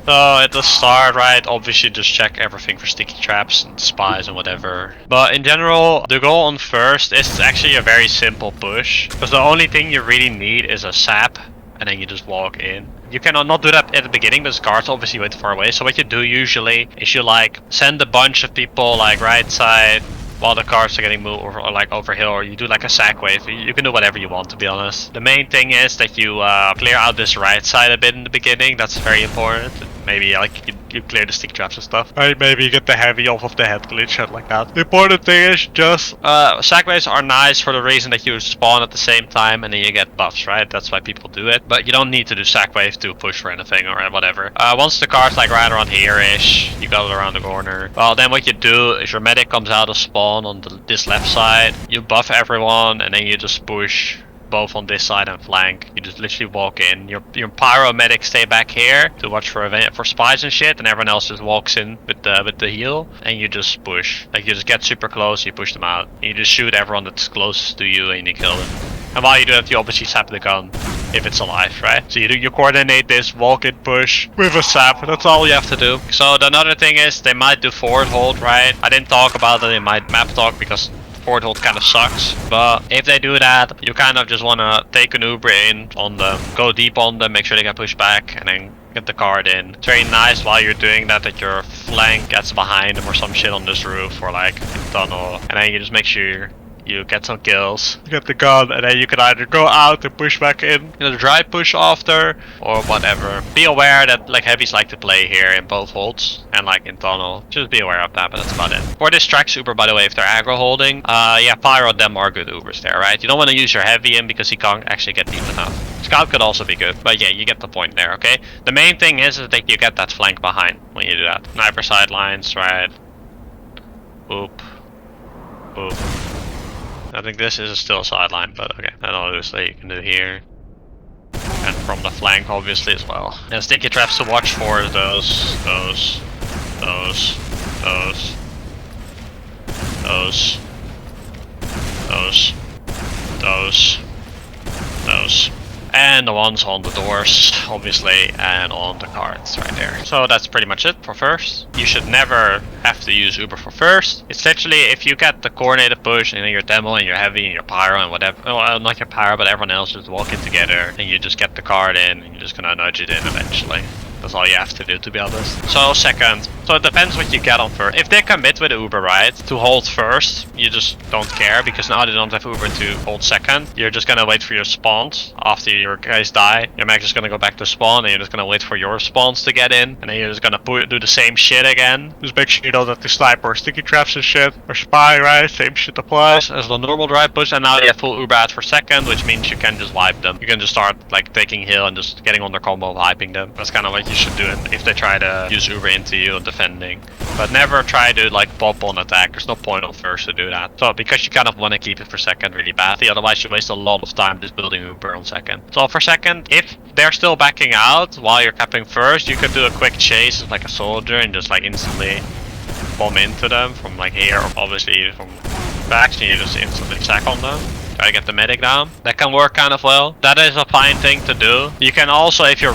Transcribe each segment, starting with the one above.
So at the start, right, obviously just check everything for sticky traps and spies and whatever. But in general, the goal on first is actually a very simple push. Because the only thing you really need is a sap, and then you just walk in. You cannot not do that at the beginning because guards obviously wait far away. So what you do usually is you like send a bunch of people like right side, while the cars are getting moved or like over hill, or you do like a sack wave. You can do whatever you want, to be honest. The main thing is that you clear out this right side a bit in the beginning. That's very important. Maybe like you clear the stick traps and stuff. Right, maybe you get the heavy off of the head glitch, shit like that. The important thing is just sack waves are nice for the reason that you spawn at the same time and then you get buffs, right? That's why people do it. But you don't need to do sack wave to push for anything or whatever. Once the car's like right around here-ish, you go around the corner. Well, then what you do is your medic comes out of spawn on this left side. You buff everyone and then you just push both on this side and flank. You just literally walk in. Your pyro medics stay back here to watch for spies and shit, and everyone else just walks in with the heal, and you just push. Like you just get super close, you push them out. And you just shoot everyone that's closest to you and you kill them. And while you do that, you obviously sap the gun if it's alive, right? So you coordinate this walk in push with a sap. That's all you have to do. So the another thing is they might do forward hold, right? I didn't talk about it in my map talk because forward hold kind of sucks, but if they do that, you kind of just want to take an Uber in on them, go deep on them, make sure they get pushed back, and then get the card in. It's very nice while you're doing that your flank gets behind them or some shit on this roof or like tunnel, and then you just make sure you get some kills, you get the gun, and then you can either go out and push back in, dry push after, or whatever. Be aware that like heavies like to play here in both holds and like in tunnel. Just be aware of that, but that's about it. For this Trax Uber, by the way, if they're aggro holding, yeah, Pyro them are good Ubers there, right? You don't want to use your heavy in because he can't actually get deep enough. Scout could also be good, but yeah, you get the point there, okay? The main thing is that you get that flank behind when you do that. Sniper sidelines, right? Boop. Boop. I think this is still a sideline, but okay. And obviously you can do here. And from the flank obviously as well. And sticky traps to watch for those. And the ones on the doors, obviously, and on the cards right there. So that's pretty much it for first. You should never have to use Uber for first. It's literally if you get the coordinated push and then your demo and your heavy and your pyro and whatever. Well, not your pyro, but everyone else just walk in together and you just get the card in and you're just gonna nudge it in eventually. That's all you have to do, to be honest. So second, so it depends what you get on first. If they commit with Uber, right, to hold first, you just don't care because now they don't have Uber to hold second. You're just gonna wait for your spawns. After your guys die, your mech is gonna go back to spawn and you're just gonna wait for your spawns to get in. And then you're just gonna do the same shit again. Just make sure you don't have the sniper or sticky traps and shit. Or spy, right? Same shit applies as the normal drive push. And now you have full Uber out for second, which means you can just wipe them. You can just start like taking heal and just getting on their combo, hyping them. That's kind of what you should do if they try to use Uber into you and defending. But never try to like pop on attack. There's no point on first to do that. So because you kind of want to keep it for second really badly, otherwise you waste a lot of time just building Uber on second. So for second, if they're still backing out while you're capping first, you could do a quick chase as like a soldier and just like instantly bomb into them from like here, or obviously from back, so you just instantly sack on them. Try to get the medic down. That can work kind of well. That is a fine thing to do. You can also, if you're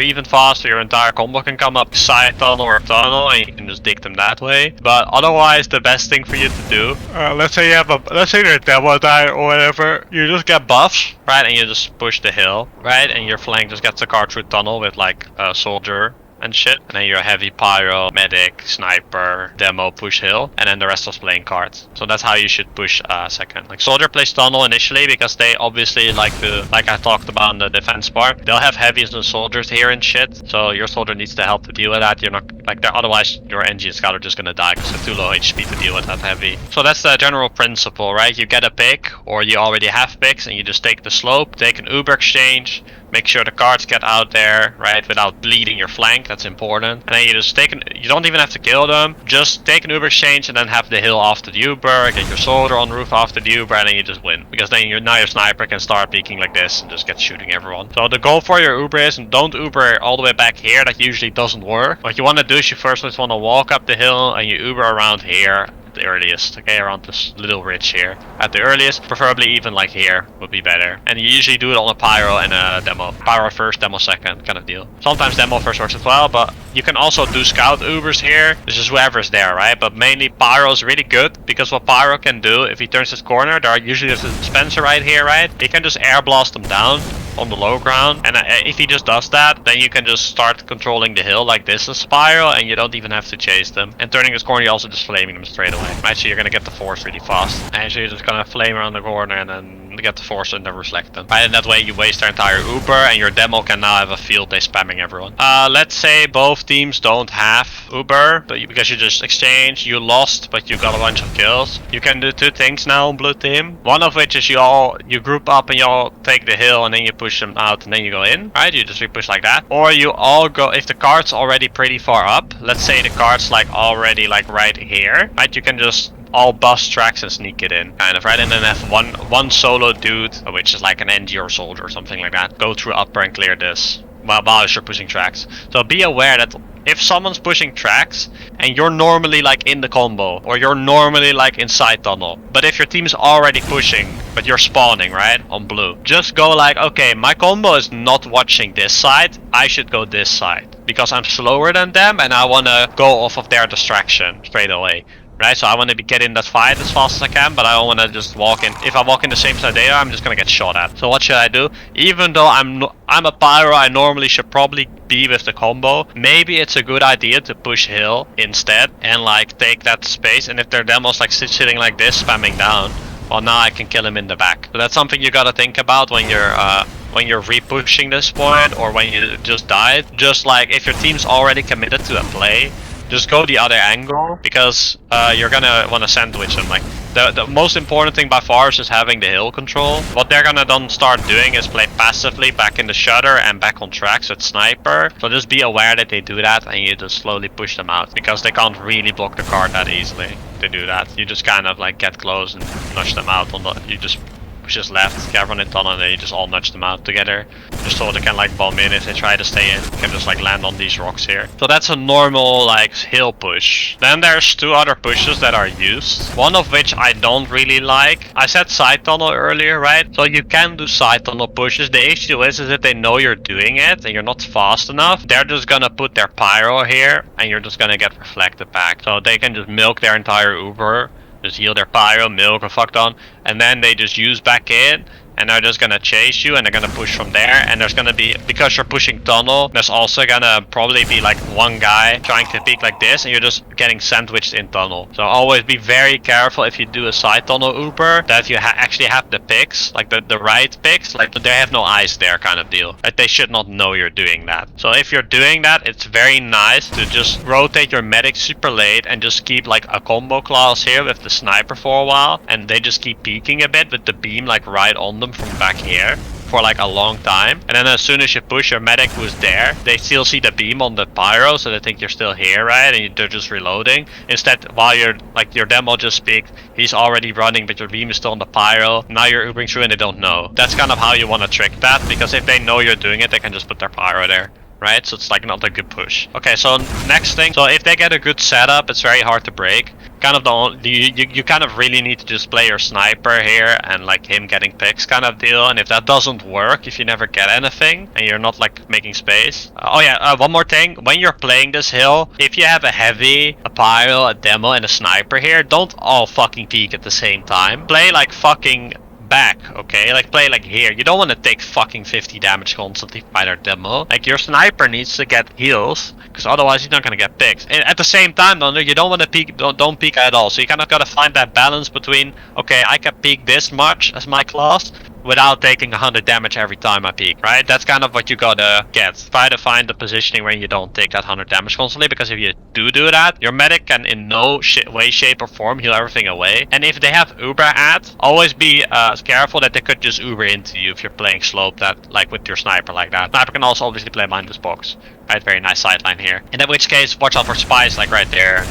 even faster, your entire combo can come up side tunnel or tunnel, and you can just dig them that way. But otherwise, the best thing for you to do, let's say they're demo die or whatever, you just get buffs, right, and you just push the hill, right, and your flank just gets a card through tunnel with like a soldier and shit, and then you're a heavy pyro, medic, sniper, demo, push hill, and then the rest was playing cards. So that's how you should push second. Like soldier plays tunnel initially because they obviously like to, like I talked about in the defense part, they'll have heavies and soldiers here and shit. So your soldier needs to help to deal with that. You're not like that, otherwise your NG and scout are just gonna die because they're too low HP to deal with that heavy. So that's the general principle, right? You get a pick, or you already have picks, and you just take the slope, take an Uber exchange. Make sure the cards get out there, right, without bleeding your flank. That's important. And then you just you don't even have to kill them. Just take an Uber exchange and then have the hill after the Uber. Get your soldier on the roof after the Uber, and then you just win. Because then now your sniper can start peeking like this and just get shooting everyone. So the goal for your Uber is, and don't Uber all the way back here. That usually doesn't work. What you want to do is you first just want to walk up the hill and you Uber around here. the earliest, okay, around this little ridge here. At the earliest, preferably even like here would be better. And you usually do it on a pyro and a demo. Pyro first, demo second, kind of deal. Sometimes demo first works as well, but you can also do scout Ubers here. This is whoever's there, right? But mainly pyro is really good because what pyro can do, if he turns his corner, there are usually there's a dispenser right here, right? He can just air blast them down on the low ground, and if he just does that, then you can just start controlling the hill like this is Spiral, and you don't even have to chase them. And turning his corner, you're also just flaming them straight away. Right, so you're gonna get the force really fast. And so you're just gonna flame around the corner and then get the force and then reflect them. Right, and that way you waste their entire Uber, and your demo can now have a field day spamming everyone. Let's say both teams don't have Uber, but because you just exchanged, you lost, but you got a bunch of kills. You can do two things now on blue team. One of which is you group up and you all take the hill, and then you push them out and then you go in, right? You just re-push like that. Or you all go, if the card's already pretty far up, let's say the card's like already like right here, right? You can just all bust tracks and sneak it in, kind of, right? And then have one solo dude, which is like an NG or soldier or something like that, go through upper and clear this while you're pushing tracks. So be aware that if someone's pushing tracks and you're normally like in the combo, or you're normally like in side tunnel, but if your team's already pushing but you're spawning right on blue, just go like, okay, my combo is not watching this side, I should go this side because I'm slower than them and I want to go off of their distraction straight away. Right, so I want to get in that fight as fast as I can, but I don't want to just walk in. If I walk in the same side they are, I'm just gonna get shot at. So what should I do? Even though I'm a pyro, I normally should probably be with the combo. Maybe it's a good idea to push hill instead and like take that space. And if their demo's like sitting like this, spamming down, well, now I can kill him in the back. So that's something you gotta think about when you're re-pushing this point or when you just died. Just like if your team's already committed to a play, just go the other angle, because you're gonna want to sandwich them. Like the most important thing by far is just having the hill control. What they're gonna then start doing is play passively back in the shutter and back on tracks with sniper. So just be aware that they do that and you just slowly push them out, because they can't really block the card that easily to do that. You just kind of like get close and nudge them out on the, you just pushes left, get everyone in tunnel, and then you just all nudge them out together. Just so they can like bomb in if they try to stay in. You can just like land on these rocks here. So that's a normal like hill push. Then there's two other pushes that are used. One of which I don't really like. I said side tunnel earlier, right? So you can do side tunnel pushes. The issue is if they know you're doing it and you're not fast enough, they're just gonna put their pyro here and you're just gonna get reflected back. So they can just milk their entire Uber. Just heal their pyro, milk or fucked on, and then they just use back in, and they're just gonna chase you and they're gonna push from there. And there's gonna be, because you're pushing tunnel, there's also gonna probably be like one guy trying to peek like this and you're just getting sandwiched in tunnel. So always be very careful if you do a side tunnel Uber that you actually have the picks, like the right picks, like they have no eyes there kind of deal. Like they should not know you're doing that. So if you're doing that, it's very nice to just rotate your medic super late and just keep like a combo class here with the sniper for a while, and they just keep peeking a bit with the beam like right on them from back here for like a long time. And then as soon as you push your medic who's there, they still see the beam on the pyro, so they think you're still here, right? And they're just reloading. Instead, while you're like your demo just peeked, he's already running, but your beam is still on the pyro. Now you're Ubering through and they don't know. That's kind of how you want to trick that, because if they know you're doing it, they can just put their pyro there. Right, so it's like not a good push. Okay, so next thing, so if they get a good setup, it's very hard to break. Kind of you kind of really need to just play your sniper here and like him getting picks kind of deal. And if that doesn't work, if you never get anything and you're not like making space. One more thing, when you're playing this hill, if you have a heavy, a pyro, a demo, and a sniper here, don't all fucking peek at the same time. Play like fucking back, okay? Like play like here. You don't want to take fucking 50 damage constantly by their demo. Like your sniper needs to get heals, because otherwise he's not gonna get picked. And at the same time, though, you don't want to peek, don't peek at all. So you kind of gotta find that balance between, okay, I can peek this much as my class without taking 100 damage every time I peek, right? That's kind of what you gotta get. Try to find the positioning where you don't take that 100 damage constantly, because if you do that, your medic can in no way, shape or form heal everything away. And if they have Uber at, always be careful that they could just Uber into you if you're playing slope, that like with your sniper like that. Sniper can also obviously play behind this box. Right, very nice sideline here. In which case, watch out for spies, like right there.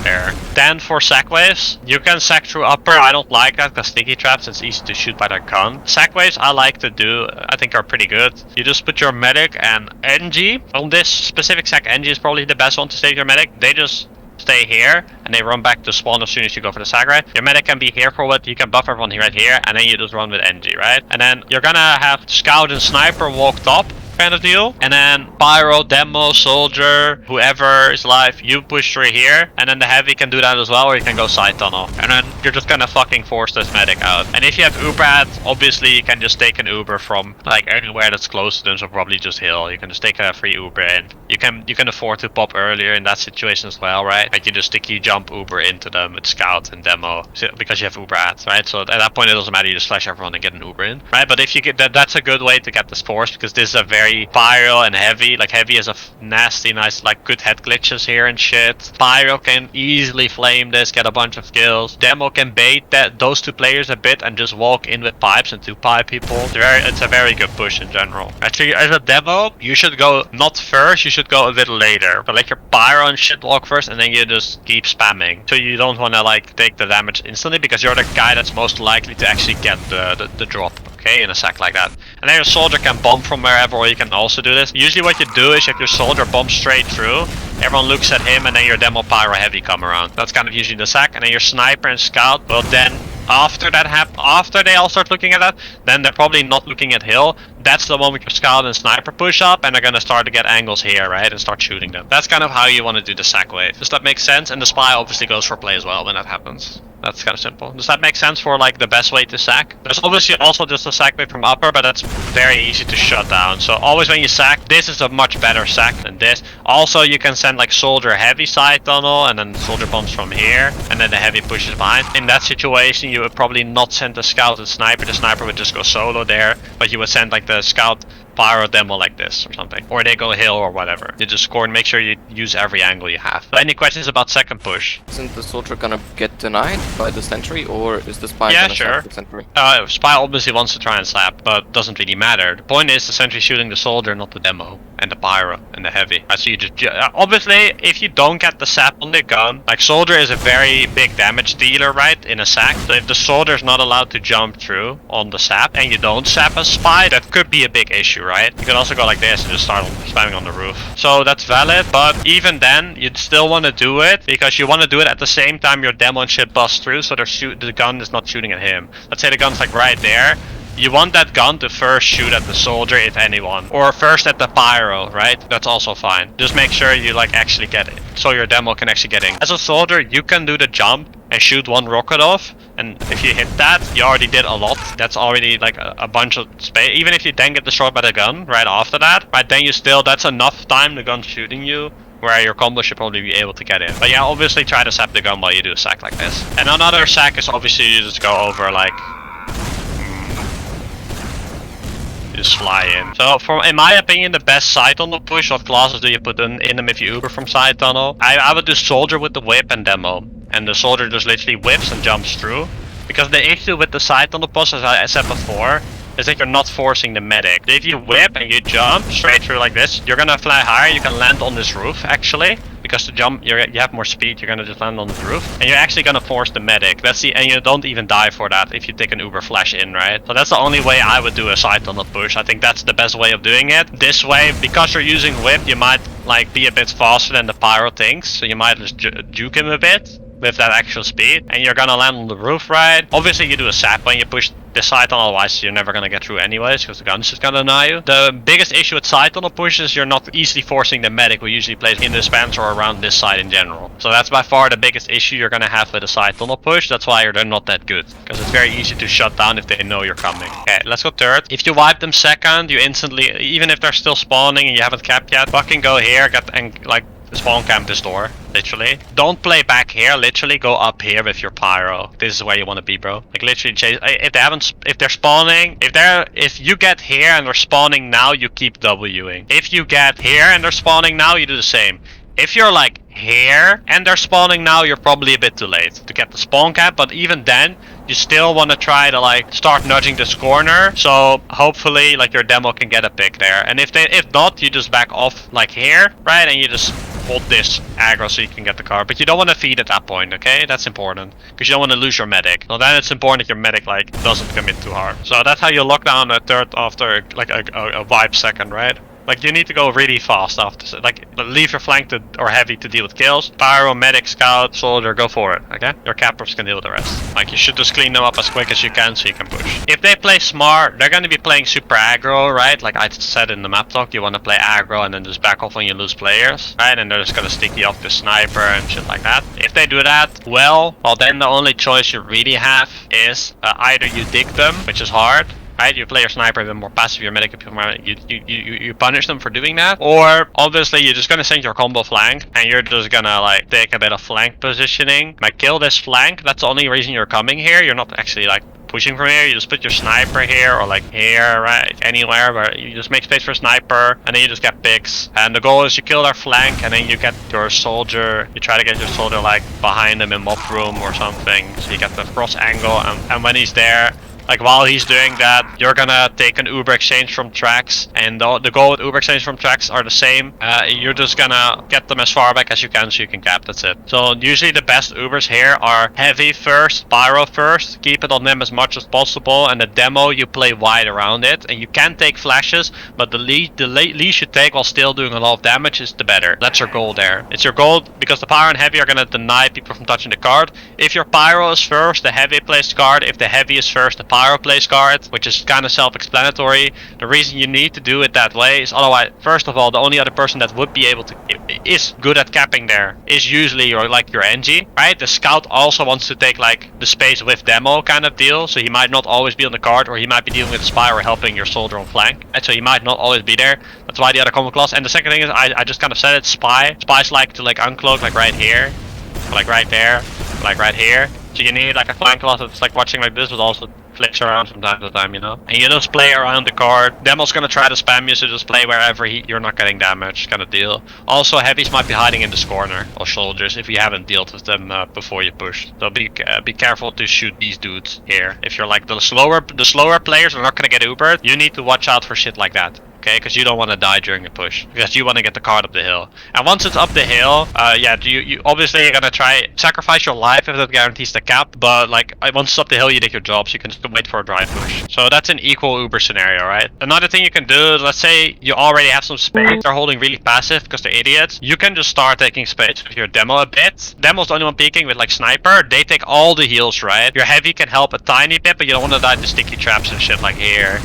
Then for sack waves, you can sack through upper. I don't like that because sticky traps, it's easy to shoot by their gun. Sack waves I like to do, I think are pretty good. You just put your medic and NG. On this specific sack, NG is probably the best one to save your medic. They just stay here, and they run back to spawn as soon as you go for the sack, right? Your medic can be here for what you can buff everyone here right here, and then you just run with NG, right? And then you're gonna have scout and sniper walk top, kind of deal, and then pyro, demo, soldier, whoever is alive, you push through here, and then the heavy can do that as well, or you can go side tunnel, and then you're just gonna fucking force this medic out. And if you have Uber ads, obviously you can just take an Uber from like anywhere that's close to them, so probably just hill. You can just take a free Uber in. You can afford to pop earlier in that situation as well, right? Like you just sticky jump Uber into them with scout and demo, because you have Uber ads, right? So at that point it doesn't matter, you just flash everyone and get an Uber in, right? But if you get that's a good way to get this force, because this is a very pyro and heavy. Like heavy is a nasty, nice, like good head glitches here and shit. Pyro can easily flame this, get a bunch of kills. Demo can bait those two players a bit and just walk in with pipes and 2-pipe people. It's a very good push in general. Actually, as a demo, you should go not first, you should go a little later. But let your pyro and shit walk first, and then you just keep spamming. So you don't want to like take the damage instantly, because you're the guy that's most likely to actually get the drop. Okay, in a sack like that. And then your soldier can bomb from wherever, or you can also do this. Usually what you do is if your soldier bombs straight through, everyone looks at him, and then your demo pyro heavy come around. That's kind of usually the sack. And then your sniper and scout will then, after that after they all start looking at that, then they're probably not looking at hill. That's the moment your scout and sniper push up, and they're gonna start to get angles here, right, and start shooting them. That's kind of how you want to do the sack wave. Does that make sense? And the spy obviously goes for play as well when that happens. That's kind of simple. Does that make sense for like the best way to sack? There's obviously also just a sack wave from upper, but that's very easy to shut down. So always when you sack, this is a much better sack than this. Also, you can send like soldier heavy side tunnel, and then soldier bombs from here, and then the heavy pushes behind. In that situation, you would probably not send the scout and sniper. The sniper would just go solo there, but you would send like the scout pyro demo like this or something, or they go hill or whatever. You just score and make sure you use every angle you have. But any questions about second push? Isn't the soldier gonna get denied by the sentry, or is the spy gonna slap the sentry? Spy obviously wants to try and slap, but doesn't really matter. The point is the sentry shooting the soldier, not the demo and the pyro and the heavy. So you just obviously if you don't get the sap on the gun, like soldier is a very big damage dealer, right, in a sack. So if the soldier is not allowed to jump through on the sap and you don't sap a spy, that could be a big issue, right? You can also go like this and just start spamming on the roof. So that's valid, but even then you'd still want to do it, because you want to do it at the same time your demo and shit bust through, so the gun is not shooting at him. Let's say the gun's like right there. You want that gun to first shoot at the soldier, if anyone, or first at the pyro, right? That's also fine. Just make sure you like actually get it, so your demo can actually get in. As a soldier, you can do the jump and shoot one rocket off, and if you hit that, you already did a lot. That's already like a bunch of space. Even if you then get destroyed by the gun right after that, right, then you still, that's enough time the gun's shooting you, where your combo should probably be able to get in. But yeah, obviously try to sap the gun while you do a sack like this. And another sack is obviously you just go over like, just fly in. So in my opinion, the best side tunnel push, what classes do you put in them if you Uber from side tunnel? I would do soldier with the whip and demo. And the soldier just literally whips and jumps through. Because the issue with the side tunnel push, as I said before, is that you're not forcing the medic. If you whip and you jump straight through like this, you're gonna fly higher, you can land on this roof actually. Because to jump, you have more speed, you're gonna just land on the roof. And you're actually gonna force the medic. And you don't even die for that if you take an Uber flash in, right? So that's the only way I would do a side tunnel push. I think that's the best way of doing it. This way, because you're using whip, you might like be a bit faster than the pyro thinks. So you might just juke him a bit with that actual speed, and you're gonna land on the roof, right? Obviously you do a sap when you push the side tunnel, otherwise you're never gonna get through anyways, because the gun's just gonna deny you. The biggest issue with side tunnel pushes, you're not easily forcing the medic, who usually plays in the spans or around this side in general. So that's by far the biggest issue you're gonna have with a side tunnel push. That's why they're not that good, because it's very easy to shut down if they know you're coming. Okay, let's go third. If you wipe them second, you instantly, even if they're still spawning and you haven't capped yet, fucking go here, and like spawn camp this door, literally. Don't play back here, literally go up here with your pyro. This is where you want to be, bro. Like literally chase, if they're spawning, if you get here and they're spawning now, you keep Wing. If you get here and they're spawning now, you do the same. If you're like here and they're spawning now, you're probably a bit too late to get the spawn cap, but even then, you still want to try to like start nudging this corner, so hopefully like your demo can get a pick there. And if not, you just back off like here, right, and you just hold this aggro so you can get the car. But you don't want to feed at that point, okay? That's important, because you don't want to lose your medic. So then it's important that your medic like doesn't commit too hard. So that's how you lock down a third after like a wipe second, right? Like, you need to go really fast after. Like, leave your flank to, or heavy to deal with kills. Pyro, medic, scout, soldier, go for it, okay? Your cappers can deal with the rest. Like, you should just clean them up as quick as you can so you can push. If they play smart, they're gonna be playing super aggro, right? Like I said in the map talk, you wanna play aggro and then just back off when you lose players, right? And they're just gonna stick you off the sniper and shit like that. If they do that, well, then the only choice you really have is either you dig them, which is hard, right? You play your sniper, then more passive, your medic, you punish them for doing that. Or, obviously, you're just gonna send your combo flank, and you're just gonna, like, take a bit of flank positioning. Like, kill this flank, that's the only reason you're coming here. You're not actually, like, pushing from here. You just put your sniper here, or, like, here, right? Anywhere, where you just make space for sniper, and then you just get picks. And the goal is you kill their flank, and then you get your soldier, you try to get your soldier, like, behind them in mob room or something, so you get the cross angle, and when he's there, like, while he's doing that, you're gonna take an Uber exchange from tracks, and the goal with Uber exchange from tracks are the same. You're just gonna get them as far back as you can so you can cap, that's it. So usually the best Ubers here are heavy first, pyro first, keep it on them as much as possible, and the demo you play wide around it, and you can take flashes, but the least you take while still doing a lot of damage is the better. That's your goal there. It's your goal because the pyro and heavy are gonna deny people from touching the card. If your pyro is first, the heavy plays card. If the heavy is first, the pyro plays card, which is kind of self-explanatory. The reason you need to do it that way is otherwise, first of all, the only other person that would be able to is good at capping there is usually your NG, right? The scout also wants to take like the space with demo kind of deal, so he might not always be on the card, or he might be dealing with the spy or helping your soldier on flank, and so he might not always be there. That's why the other combo class. And the second thing is I just kind of said it, spies like to like uncloak like right here, like right there, like right here. So you need like a flank class that's like watching like this, but also flicks around from time to time, you know? And you just play around the card. Demo's gonna try to spam you, so just play wherever you're not getting damage, kind of deal. Also, heavies might be hiding in this corner, or soldiers, if you haven't dealt with them before you push. So be careful to shoot these dudes here. If you're like the slower players are not gonna get Ubered, you need to watch out for shit like that. Okay, because you don't want to die during the push, because you want to get the card up the hill. And once it's up the hill, yeah, you obviously you're gonna try sacrifice your life if that guarantees the cap. But like once it's up the hill, you take your job, so you can just wait for a dry push. So that's an equal Uber scenario, right? Another thing you can do, let's say you already have some space, they're holding really passive because they're idiots. You can just start taking space with your demo a bit. Demo's the only one peeking with like sniper. They take all the heals, right? Your heavy can help a tiny bit, but you don't want to die to sticky traps and shit like here.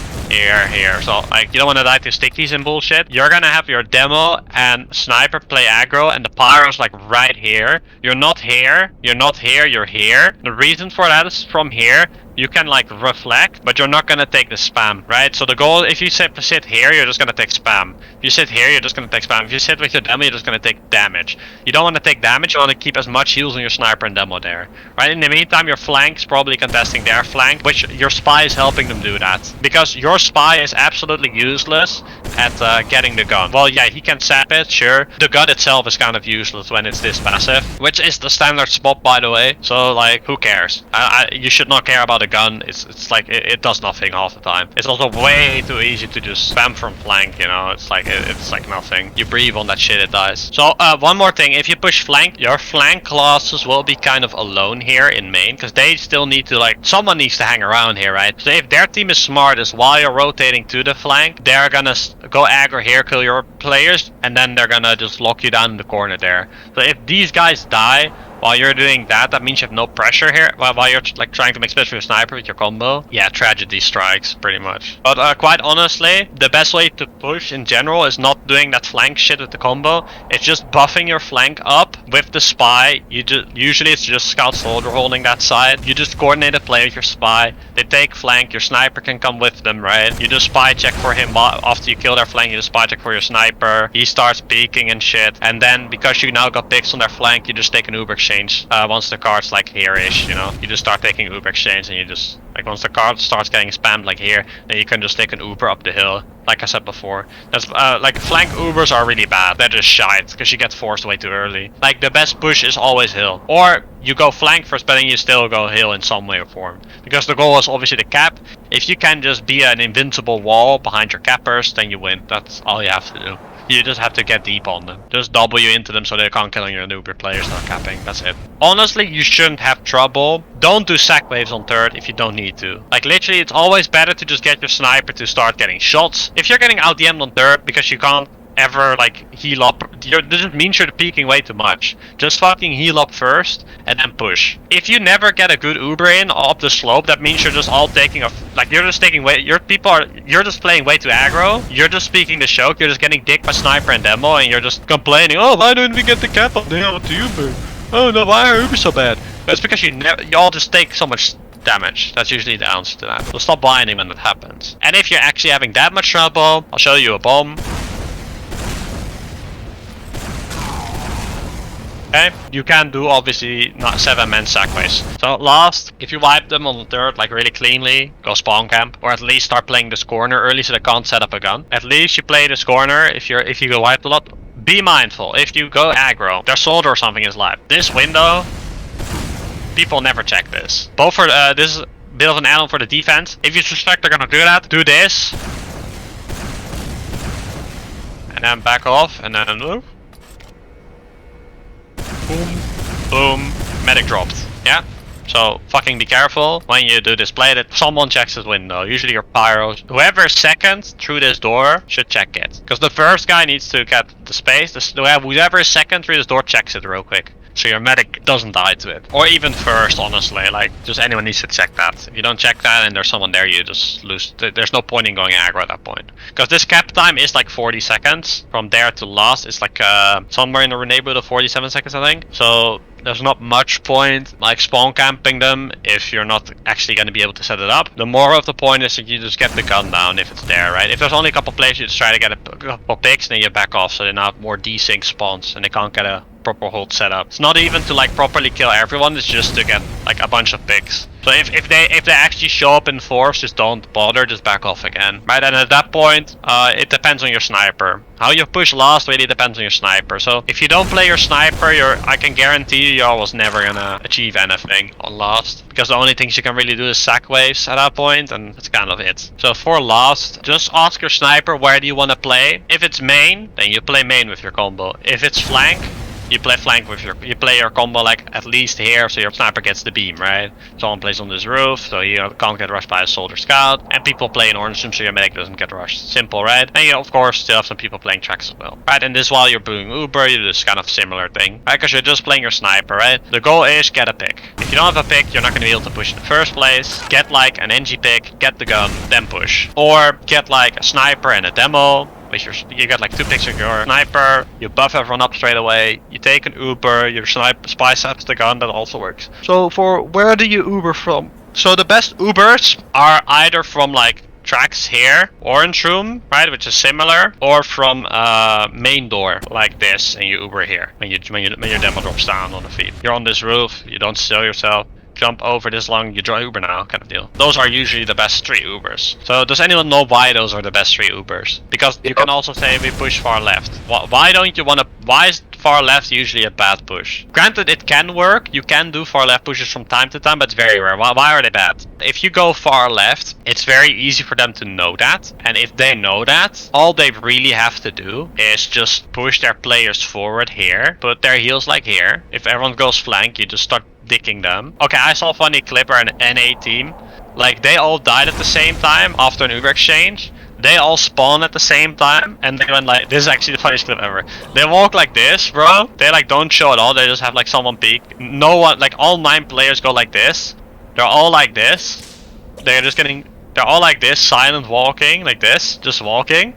So like you don't want to die to stickies and bullshit. You're gonna have your demo and sniper play aggro, and the pyro's like right here. You're not here, you're here. The reason for that is from here you can like reflect, but you're not gonna take the spam, right? So the goal, if you sit here, you're just gonna take spam. If you sit here, you're just gonna take spam. If you sit with your demo, you're just gonna take damage. You don't want to take damage, you want to keep as much heals on your sniper and demo there, right? In the meantime, your flank's probably contesting their flank, which your spy is helping them do that. Because your spy is absolutely useless at getting the gun. Well, yeah, he can sap it, sure. The gun itself is kind of useless when it's this passive, which is the standard spot, by the way. So, like, who cares? You should not care about a gun. It's like it does nothing half the time. It's also way too easy to just spam from flank, you know? It's like nothing. You breathe on that shit, it dies. So, one more thing. If you push flank, your flank classes will be kind of alone here in main, because they still need to, like, someone needs to hang around here, right? So if their team is smart, is while you're rotating to the flank, they're gonna go aggro here, kill your players, and then they're gonna just lock you down in the corner there. So if these guys die while you're doing that, that means you have no pressure here while you're like trying to make space for your sniper with your combo. Yeah, tragedy strikes pretty much. But quite honestly, the best way to push in general is not doing that flank shit with the combo. It's just buffing your flank up with the spy. Usually it's just scout soldier holding that side. You just coordinate a play with your spy. They take flank, your sniper can come with them, right? You just spy check for him after you kill their flank. You just spy check for your sniper. He starts peeking and shit, and then because you now got picks on their flank, you just take an Uber exchange. Once the card's like here-ish, you know, you just start taking Uber exchange, and you just like once the card starts getting spammed like here, then you can just take an Uber up the hill. Like I said before, that's like flank Ubers are really bad. They're just shite because you get forced way too early. Like the best push is always hill, or you go flank first, but then you still go hill in some way or form. Because the goal is obviously the cap. If you can just be an invincible wall behind your cappers, then you win. That's all you have to do. You just have to get deep on them. Just W into them so they can't kill your Uber players start capping. That's it. Honestly, you shouldn't have trouble. Don't do sack waves on third if you don't need to. Like literally, it's always better to just get your sniper to start getting shots. If you're getting out DM'd on third because you can't ever like heal up, this just means you're peeking way too much. Just fucking heal up first and then push. If you never get a good Uber in up the slope, that means you're just all taking a like you're just taking way. You're just playing way too aggro. You're just speaking the choke. You're just getting dicked by sniper and demo, and you're just complaining. Oh, why don't we get the cap on the Uber? Oh no, why are Uber so bad? That's because you all just take so much damage. That's usually the answer to that. So stop blinding when that happens. And if you're actually having that much trouble, I'll show you a bomb. Okay, you can do obviously not 7-man sackways. So last, if you wipe them on the third like really cleanly, go spawn camp, or at least start playing this corner early so they can't set up a gun. At least you play this corner if you go wiped a lot. Be mindful, if you go aggro, their soldier or something is live. This window, people never check this. Both for this is a bit of an add-on for the defense. If you suspect they're gonna do that, do this. And then back off and then move. Boom, boom, medic dropped. Yeah, so fucking be careful when you do this play that someone checks this window. Usually your pyros. Whoever is second through this door should check it. Because the first guy needs to get the space. Whoever is second through this door checks it real quick. So your medic doesn't die to it. Or even first, honestly. Like, just anyone needs to check that. If you don't check that and there's someone there, you just lose. There's no point in going aggro at that point. Because this cap time is like 40 seconds. From there to last, it's like somewhere in the neighborhood of 47 seconds, I think. So there's not much point like spawn camping them if you're not actually going to be able to set it up. The more of the point is that you just get the gun down if it's there, right? If there's only a couple players, you just try to get a couple picks and then you back off so they not have more desync spawns and they can't get a proper hold set up. It's not even to like properly kill everyone, it's just to get like a bunch of picks. So if they actually show up in force, just don't bother, just back off again. Right, and at that point, it depends on your sniper. How you push last really depends on your sniper. So if you don't play your sniper, I can guarantee you're almost never gonna achieve anything on last. Because the only things you can really do is sack waves at that point, and that's kind of it. So for last, just ask your sniper where do you want to play. If it's main, then you play main with your combo. If it's flank, you play flank with you play your combo like at least here, so your sniper gets the beam, right? Someone plays on this roof, so you can't get rushed by a soldier scout, and people play in orange room, so your medic doesn't get rushed. Simple, right? And you of course still have some people playing tracks as well, right? And this while you're doing Uber, you do this kind of similar thing, right? Because you're just playing your sniper, right? The goal is get a pick. If you don't have a pick, you're not going to be able to push in the first place. Get like an NG pick, get the gun, then push, or get like a sniper and a demo. You get like 2 picks of your sniper, you buff everyone up straight away, you take an Uber, your spy sets the gun, that also works. So for where do you Uber from? So the best Ubers are either from like tracks here, orange room, right, which is similar, or from main door like this, and you Uber here when your demo drops down on the feet. You're on this roof, you don't steal yourself. Jump over this long, you draw Uber now, kind of deal. Those are usually the best 3 Ubers. So does anyone know why those are the best 3 Ubers? Because you can also say we push far left. Why don't you want to? Why is far left usually a bad push? Granted, it can work. You can do far left pushes from time to time, but it's very rare. Why are they bad? If you go far left, it's very easy for them to know that. And if they know that, all they really have to do is just push their players forward here, put their heels like here. If everyone goes flank, you just start dicking them. Okay, I saw a funny clip where an NA team, like they all died at the same time after an Uber exchange. They all spawn at the same time and they went like, this is actually the funniest clip ever. They walk like this, bro. They like don't show at all, they just have like someone peek. No one, like all 9 players go like this. They're all like this. They're all like this, silent walking, like this, just walking.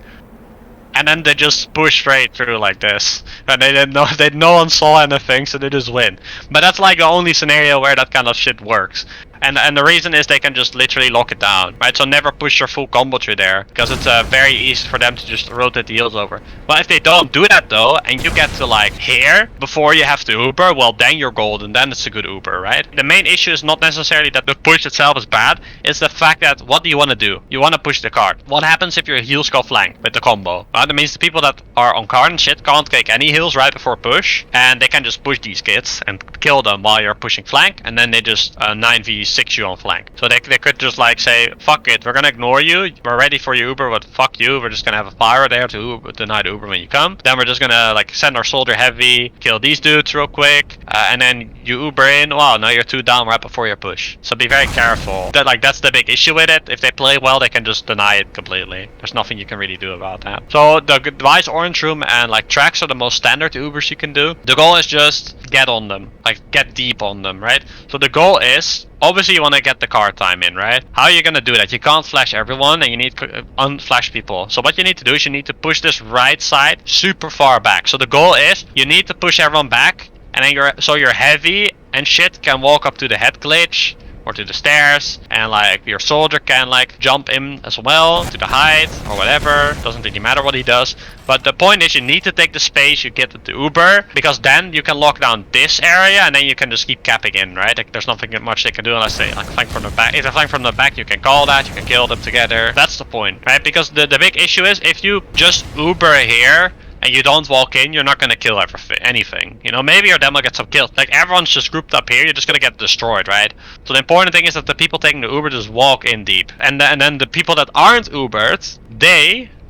And then they just push straight through like this. And they didn't know, no one saw anything, so they just win. But that's like the only scenario where that kind of shit works. And the reason is they can just literally lock it down, right? So never push your full combo through there, because it's very easy for them to just rotate the heals over. But if they don't do that though, and you get to like here before you have to Uber, well then you're golden, then it's a good Uber, right? The main issue is not necessarily that the push itself is bad, it's the fact that what do you want to do? You want to push the card. What happens if your heals go flank with the combo? Right? That means the people that are on card and shit can't take any heals right before push, and they can just push these kids and kill them while you're pushing flank, and then they just 9vs 6 you on flank. So they could just like say, fuck it, we're gonna ignore you. We're ready for your Uber, but fuck you. We're just gonna have a pyro there to deny the Uber when you come. Then we're just gonna like send our soldier heavy, kill these dudes real quick, and then you Uber in. Wow, now you're 2 down right before your push. So be very careful. That's the big issue with it. If they play well, they can just deny it completely. There's nothing you can really do about that. So the device orange room and like tracks are the most standard Ubers you can do. The goal is just get on them, like get deep on them, right? So the goal is, obviously you want to get the car time in, right? How are you going to do that? You can't flash everyone and you need to unflash people. So what you need to do is you need to push this right side super far back. So the goal is you need to push everyone back, and then your heavy and shit can walk up to the head glitch or to the stairs, and like your soldier can like jump in as well to the height or whatever. Doesn't really matter what he does, but the point is you need to take the space you get with the Uber, because then you can lock down this area and then you can just keep capping in, right? Like, there's nothing much they can do unless they like flank from the back. If they flank from the back, you can call that, you can kill them together. That's the point, right? Because the big issue is if you just Uber here and you don't walk in, you're not gonna kill anything. You know, maybe your demo gets some kills. Like, everyone's just grouped up here, you're just gonna get destroyed, right? So the important thing is that the people taking the Uber just walk in deep. And then the people that aren't Ubered,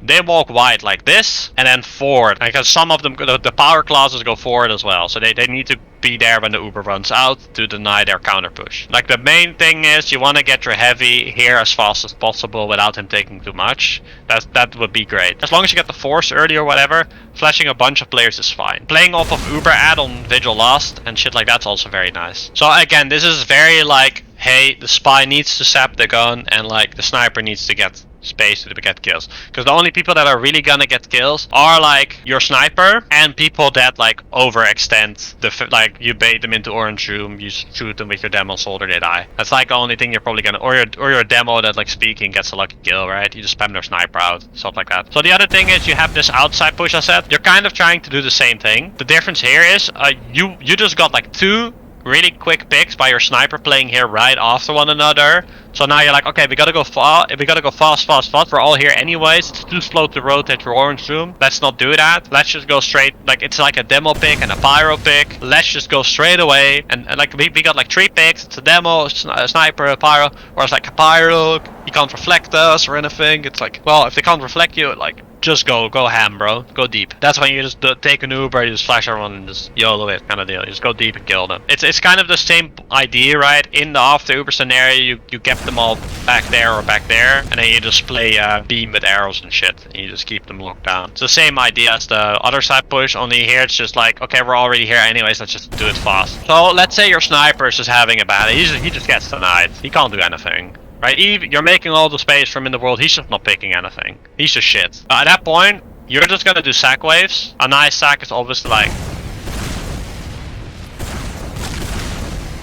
they walk wide like this, and then forward. Because some of them, the power classes go forward as well. So they need to be there when the Uber runs out to deny their counter push. Like, the main thing is you want to get your heavy here as fast as possible without him taking too much. That would be great. As long as you get the force early or whatever, flashing a bunch of players is fine. Playing off of Uber ad on Vigil last and shit like that's also very nice. So again, this is very like, hey, the spy needs to sap the gun and like the sniper needs to get space to get kills, because the only people that are really gonna get kills are like your sniper and people that like overextend like you bait them into orange room, you shoot them with your demo soldier, they die. That's like the only thing you're probably gonna, or your demo that like speaking gets a lucky kill, right? You just spam their sniper out, stuff like that. So the other thing is you have this outside push I said. You're kind of trying to do the same thing. The difference here is you just got like 2 really quick picks by your sniper playing here right after one another. So now you're like, okay, we gotta go fast. We gotta go fast. We're all here anyways. It's too slow to rotate your orange room. Let's not do that. Let's just go straight. Like, it's like a demo pick and a pyro pick. Let's just go straight away. And like we got like 3 picks. It's a demo, a sniper, a pyro, or it's like a pyro. You can't reflect us or anything. It's like, well, if they can't reflect you, like, just go ham, bro. Go deep. That's when you just take an Uber, you just flash everyone and just YOLO it kind of deal. You just go deep and kill them. It's kind of the same idea, right? In the after Uber scenario, you get them all back there or back there, and then you just play beam with arrows and shit, and you just keep them locked down. It's the same idea as the other side push, only here it's just like, okay, we're already here anyways, let's just do it fast. So let's say your sniper is just having a bad, he just gets denied. He can't do anything. Right, you're making all the space from in the world, he's just not picking anything. He's just shit. At that point, you're just gonna do sack waves. A nice sack is obviously like...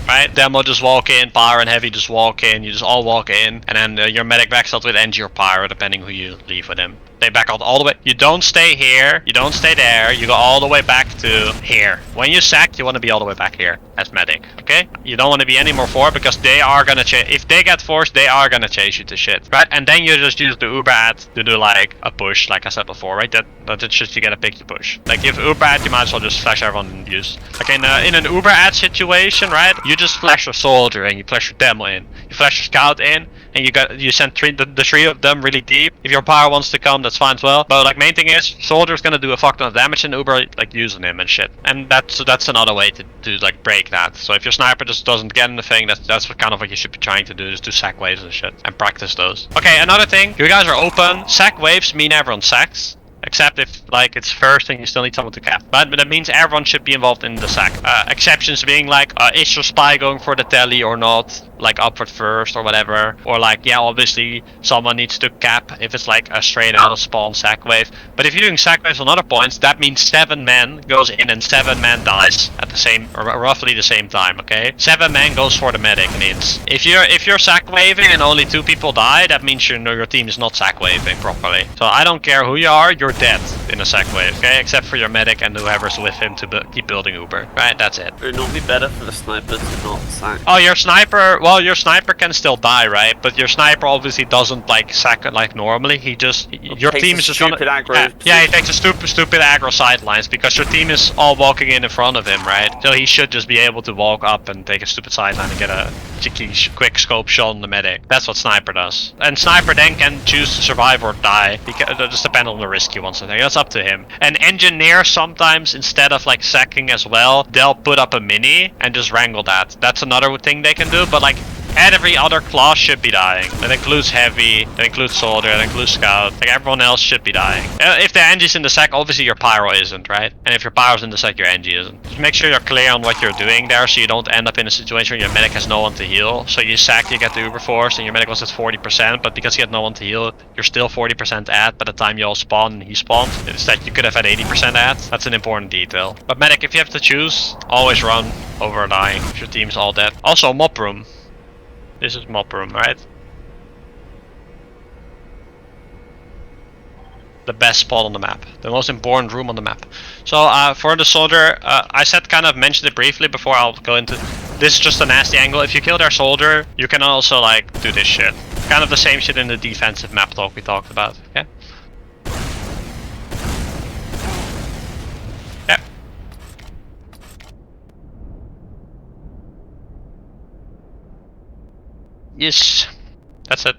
Right, demo just walk in, pyro and heavy just walk in, you just all walk in, and then your medic backs out with NG or pyro, depending who you leave with him. They back out all the way. You don't stay here, you don't stay there, you go all the way back to here. When you sack, you want to be all the way back here as medic, okay? You don't want to be any more forward, because they are gonna chase. If they get forced, they are gonna chase you to shit, right? And then you just use the Uber ad to do like a push, like I said before, right? That's just you get a pick, you push. Like, if Uber ad, you might as well just flash everyone and use. Like in an Uber ad situation, right? You just flash your soldier and you flash your demo in. You flash your scout in, and you send the 3 of them really deep. If your power wants to come, that's fine as well. But like, main thing is, soldier's gonna do a fuck ton of damage in Uber, like using him and shit. And that's another way to like break that. So if your sniper just doesn't get anything, that's kind of what you should be trying to do, is do sack waves and shit and practice those. Okay, another thing, you guys are open. Sack waves mean everyone sacks. Except if like it's first and you still need someone to cap. But that means everyone should be involved in the sack. Exceptions being like, is your spy going for the telly or not? Like upward first or whatever. Or like, yeah, obviously someone needs to cap if it's like a straight out of spawn sack wave. But if you're doing sack waves on other points, that means 7 men goes in and 7 men dies at the same, or roughly the same time, okay? 7 men goes for the medic needs. If you're sack waving and only 2 people die, that means your team is not sack waving properly. So I don't care who you are, you're you're dead in a sec wave, okay? Except for your medic and whoever's with him to keep building Uber, right? That's it. It would not be better for the sniper to not sack. Oh, your sniper, well, your sniper can still die, right? But your sniper obviously doesn't like sack it like normally. He just, your team is just gonna... Yeah, he takes a stupid aggro sidelines because your team is all walking in front of him, right? So he should just be able to walk up and take a stupid sideline and get a cheeky quick scope shot on the medic. That's what sniper does. And sniper then can choose to survive or die. It just depends on the risk he wants to take. That's up to him. And engineer sometimes, instead of like sacking as well, they'll put up a mini and just wrangle that. That's another thing they can do, but like every other class should be dying. That includes heavy, that includes soldier, that includes scout. Like everyone else should be dying. If the NG's in the sec, obviously your pyro isn't, right? And if your pyro's in the sec, your NG isn't. Just make sure you're clear on what you're doing there so you don't end up in a situation where your medic has no one to heal. So you sack, you get the Uber Force, and your medic was at 40%, but because he had no one to heal, you're still 40% at by the time you all spawn and he spawned. Instead, you could have had 80% at. That's an important detail. But medic, if you have to choose, always run over dying if your team's all dead. Also, mop room. This is mop room, right? The best spot on the map. The most important room on the map. So for the soldier, I mentioned it briefly before I'll go into... This is just a nasty angle. If you kill their soldier, you can also like do this shit. Kind of the same shit in the defensive map talk we talked about, okay? Yeah. Yes. That's it.